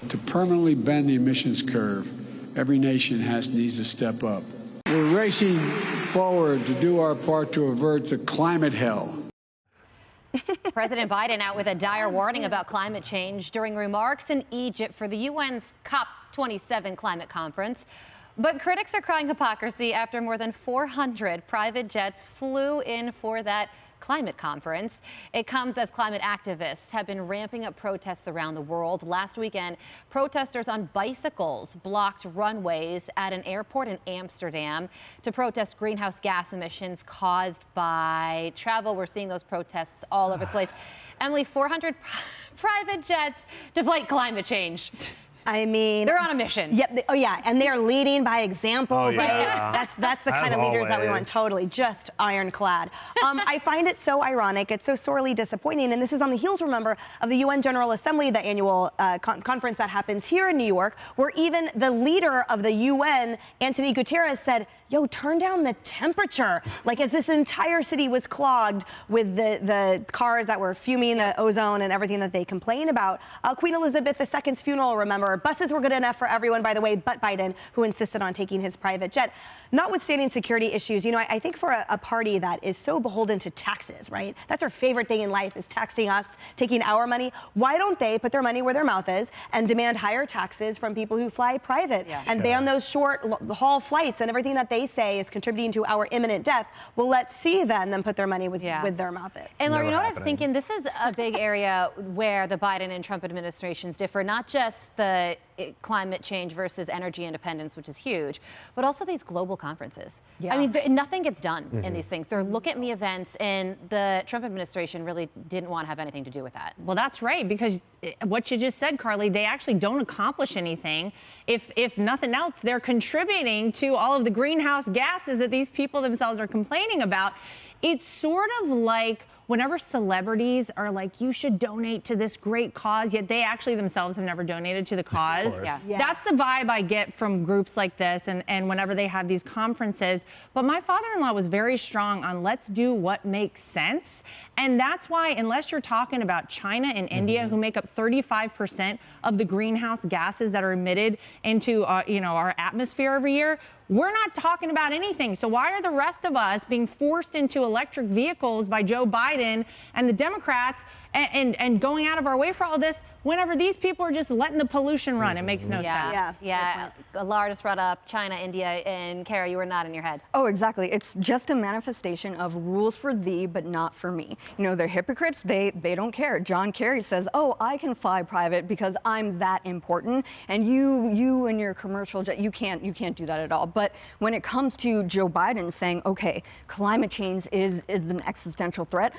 To permanently bend the emissions curve, every nation needs to step up. We're racing forward to do our part to avert the climate hell. President Biden out with a dire warning about climate change during remarks in Egypt for the UN's COP27 climate conference. But critics are crying hypocrisy after more than 400 private jets flew in for that climate conference. It comes as climate activists have been ramping up protests around the world. Last weekend, protesters on bicycles blocked runways at an airport in Amsterdam to protest greenhouse gas emissions caused by travel. We're seeing those protests all over the place. Emily, 400 private jets to fight climate change. I mean, they're on a mission. Yep. Oh, yeah. And they're leading by example, right? Yeah. That's the kind of leaders that we want. Totally. Just ironclad. I find it so ironic. It's so sorely disappointing. And this is on the heels, remember, of the UN General Assembly, the annual conference that happens here in New York, where even the leader of the UN, Antonio Guterres, said, yo, turn down the temperature. Like, as this entire city was clogged with the cars that were fuming the ozone and everything that they complain about. Queen Elizabeth II's funeral, remember, buses were good enough for everyone, by the way, but Biden, who insisted on taking his private jet. Notwithstanding security issues, you know, I think for a party that is so beholden to taxes, right? That's our favorite thing in life, is taxing us, taking our money. Why don't they put their money where their mouth is and demand higher taxes from people who fly private and ban those short haul flights and everything that they say is contributing to our imminent death? Well, let's see then them put their money with their mouth is. And Laura, you know what I was thinking? This is a big area where the Biden and Trump administrations differ, not just the climate change versus energy independence, which is huge, but also these global conferences. I mean, nothing gets done in these things. They're look at me events, and the Trump administration really didn't want to have anything to do with that. Well, that's right, because what you just said, Carly, they actually don't accomplish anything. If nothing else, they're contributing to all of the greenhouse gases that these people themselves are complaining about. It's sort of like whenever celebrities are like, you should donate to this great cause, yet they actually themselves have never donated to the cause. That's the vibe I get from groups like this and whenever they have these conferences. But my father-in-law was very strong on let's do what makes sense. And that's why, unless you're talking about China and India, who make up 35% of the greenhouse gases that are emitted into our atmosphere every year, we're not talking about anything. So why are the rest of us being forced into electric vehicles by Joe Biden and the Democrats and going out of our way for all this whenever these people are just letting the pollution run? It makes no sense. Laura just brought up China, India, and Kara, you were nodding your head. Oh, exactly. It's just a manifestation of rules for thee, but not for me. You know, they're hypocrites. They don't care. John Kerry says, oh, I can fly private because I'm that important, and you and your commercial jet, you can't do that at all. But when it comes to Joe Biden saying, okay, climate change is an existential threat,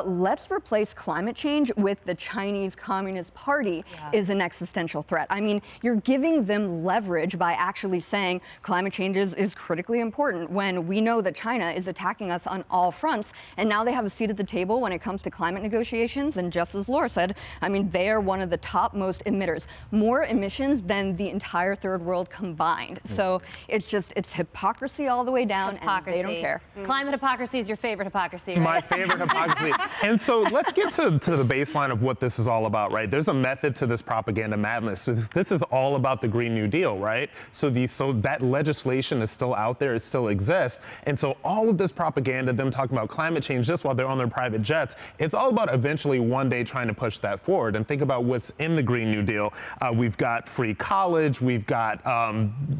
let's replace climate change with the Chinese Communist Party is an existential threat. I mean, you're giving them leverage by actually saying climate change is critically important when we know that China is attacking us on all fronts, and now they have a seat at the table when it comes to climate negotiations. And just as Laura said, I mean, they are one of the top most emitters, more emissions than the entire third world combined. So it's hypocrisy all the way down, and they don't care. Climate hypocrisy is your favorite hypocrisy, right? My favorite hypocrisy. And so let's get to the baseline of what this is all about, right? There's a method to this propaganda madness. So this is all about the Green New Deal, right? So that legislation is still out there, it still exists. And so all of this propaganda, them talking about climate change just while they're on their private jets, it's all about eventually one day trying to push that forward. And think about what's in the Green New Deal. We've got free college, we've got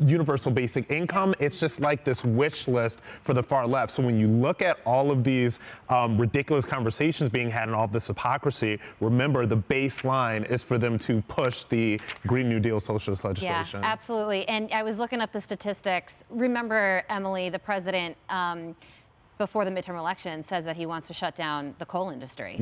universal basic income. It's just like this wish list for the far left. So when you look at all of these ridiculous conversations being had and all of this hypocrisy, remember the baseline is for them to push the Green New Deal socialist legislation. Yeah, absolutely. And I was looking up the statistics. Remember, Emily, the president, before the midterm election, says that he wants to shut down the coal industry.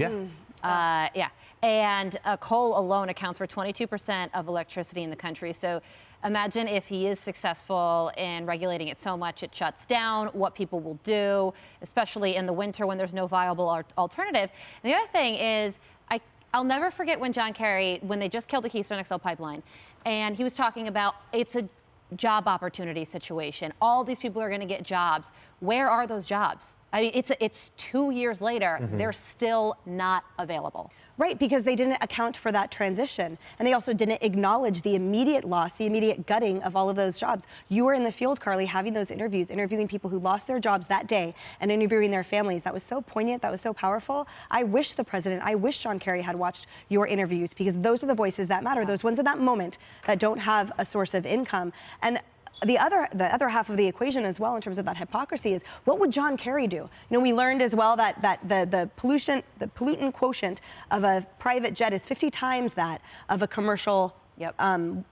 And coal alone accounts for 22% of electricity in the country. So imagine if he is successful in regulating it so much it shuts down, what people will do, especially in the winter when there's no viable alternative. And the other thing is, I'll never forget when John Kerry, when they just killed the Keystone XL pipeline, and he was talking about it's a job opportunity situation. All these people are going to get jobs. Where are those jobs? I mean, it's 2 years later. They're still not available. Right, because they didn't account for that transition. And they also didn't acknowledge the immediate loss, the immediate gutting of all of those jobs. You were in the field, Carly, having those interviews, interviewing people who lost their jobs that day and interviewing their families. That was so poignant, that was so powerful. I wish the president, I wish John Kerry had watched your interviews, because those are the voices that matter, those ones in that moment that don't have a source of income. And the other half of the equation as well, in terms of that hypocrisy, is what would John Kerry do? You know, we learned as well that the pollutant quotient of a private jet is 50 times that of a commercial plane,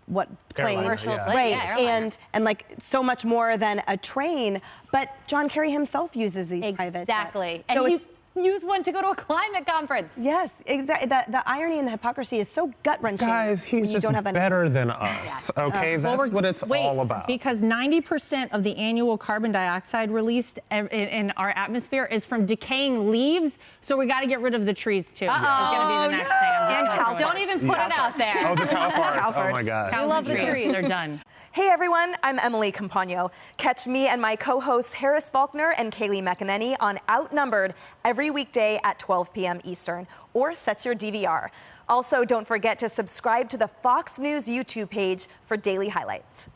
Commercial plane, right? Yeah, and like so much more than a train. But John Kerry himself uses these private jets. Exactly, So and use one to go to a climate conference. Yes, exactly. The irony and the hypocrisy is so gut-wrenching. Guys, he's just better than us, okay? That's what it's all about. Because 90% of the annual carbon dioxide released in our atmosphere is from decaying leaves, so we got to get rid of the trees too. It's going to be the next thing. And cow Don't even put it out there. Oh, the cow farts. Oh my God. Cows and trees. They're done. Hey everyone, I'm Emily Campagno. Catch me and my co-hosts Harris Faulkner and Kaylee McEnany on Outnumbered every weekday at 12 p.m. Eastern, or set your DVR. Also, don't forget to subscribe to the Fox News YouTube page for daily highlights.